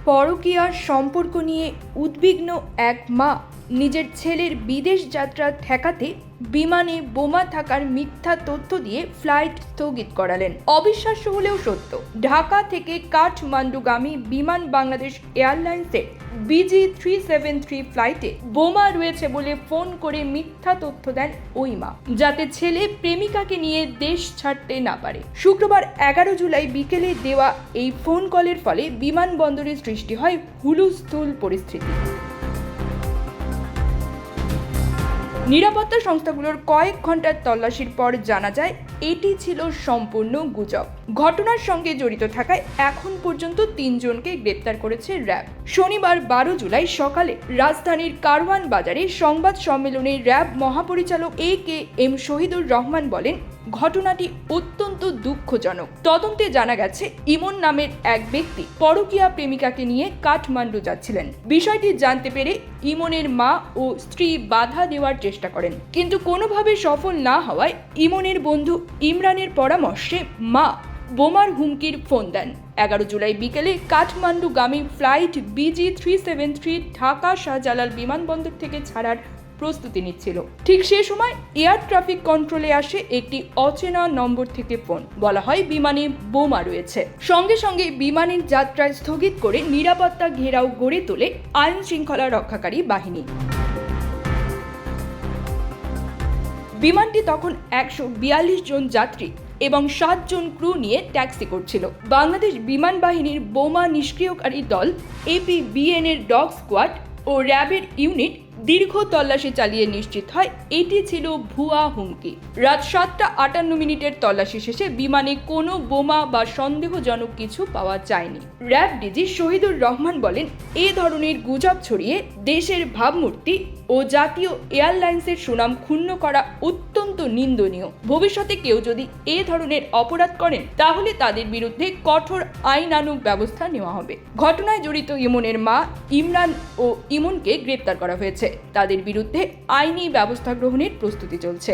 পরকীয়ার সম্পর্ক নিয়ে উদ্বিগ্ন এক মা নিজের ছেলের বিদেশ যাত্রা ঠেকাতে বিমানে বোমা থাকার মিথ্যা তথ্য দিয়ে ফ্লাইট স্থগিত করালেন। অবিশ্বাস্য হলেও সত্য, ঢাকা থেকে কাঠমান্ডুগামী বিমান বাংলাদেশ এয়ারলাইন্সের BG373 ফ্লাইটে বোমা রয়েছে বলে ফোন করে মিথ্যা তথ্য দেন ওই মা, যাতে ছেলে প্রেমিকাকে নিয়ে দেশ ছাড়তে না পারে। শুক্রবার 11 জুলাই বিকেলে দেওয়া এই ফোন কলের ফলে বিমানবন্দরে সৃষ্টি হয় হুলস্থুল পরিস্থিতি। নিরাপত্তা সংস্থাগুলোর কয়েক ঘন্টার তল্লাশির পর জানা যায় এটি ছিল সম্পূর্ণ গুজব। ঘটনার সঙ্গে জড়িত থাকায় এখন পর্যন্ত 3 জনকে গ্রেপ্তার করেছে র্যাব। শনিবার 12 জুলাই সকালে রাজধানীর কারওয়ান বাজারে সংবাদ সম্মেলনে র্যাব মহাপরিচালক AKM শহীদুর রহমান বলেন, ঘটনাটি অত্যন্ত দুঃখজনক। তদন্তে জানা গেছে ইমন নামের এক ব্যক্তি পরকীয়া প্রেমিকাকে নিয়ে কাঠমান্ডু যাচ্ছিলেন। বিষয়টি জানতে পেরে ইমনের মা ও স্ত্রী বাধা দেওয়ার চেষ্টা করেন, কিন্তু কোনোভাবে সফল না হওয়ায় ইমনের বন্ধু ইমরানের পরামর্শে মা বোমার হুমকির ফোন দেন। 11 জুলাই বিকেলে কাঠমান্ডুগামী ফ্লাইট BG373 ঢাকা শাহজালাল বিমানবন্দর থেকে ছাড়ার প্রস্তুতি নিচ্ছিল। ঠিক সে সময় এয়ার ট্রাফিক কন্ট্রোলে আসে একটি অচেনা নম্বর থেকে ফোন। বলা হয় বিমানে বোমা রয়েছে। সঙ্গে সঙ্গে বিমানের যাত্রা স্থগিত করে নিরাপত্তা ঘেরাও গড়ে তোলে আইন শৃঙ্খলা রক্ষাকারী বাহিনী। বিমানটি তখন 142 জন যাত্রী এবং 7 জন ক্রু নিয়ে ট্যাক্সি করছিল। বাংলাদেশ বিমান বাহিনীর বোমা নিষ্ক্রিয়কারী দল APBN এর ডগ স্কোয়াড ও র্যাবের ইউনিট দীর্ঘ তল্লাশি চালিয়ে নিশ্চিত হয় এটি ছিল ভুয়া হুমকি। রাত 7:58 তল্লাশি শেষে বিমানে কোনো বোমা বা সন্দেহজনক কিছু পাওয়া যায়নি। র্যাব ডিজি শহীদুর রহমান বলেন, এ ধরনের গুজব ছড়িয়ে দেশের ভাবমূর্তি ও জাতীয় এয়ারলাইন্সের সুনাম ক্ষুণ্ণ করা অত্যন্ত নিন্দনীয়। ভবিষ্যতে কেউ যদি এ ধরনের অপরাধ করেন তাহলে তাদের বিরুদ্ধে কঠোর আইনানুগ ব্যবস্থা নেওয়া হবে। ঘটনায় জড়িত ইমনের মা ইমরান ও ইমনকে গ্রেপ্তার করা হয়েছে। তাদের বিরুদ্ধে আইনি ব্যবস্থা গ্রহণের প্রস্তুতি চলছে।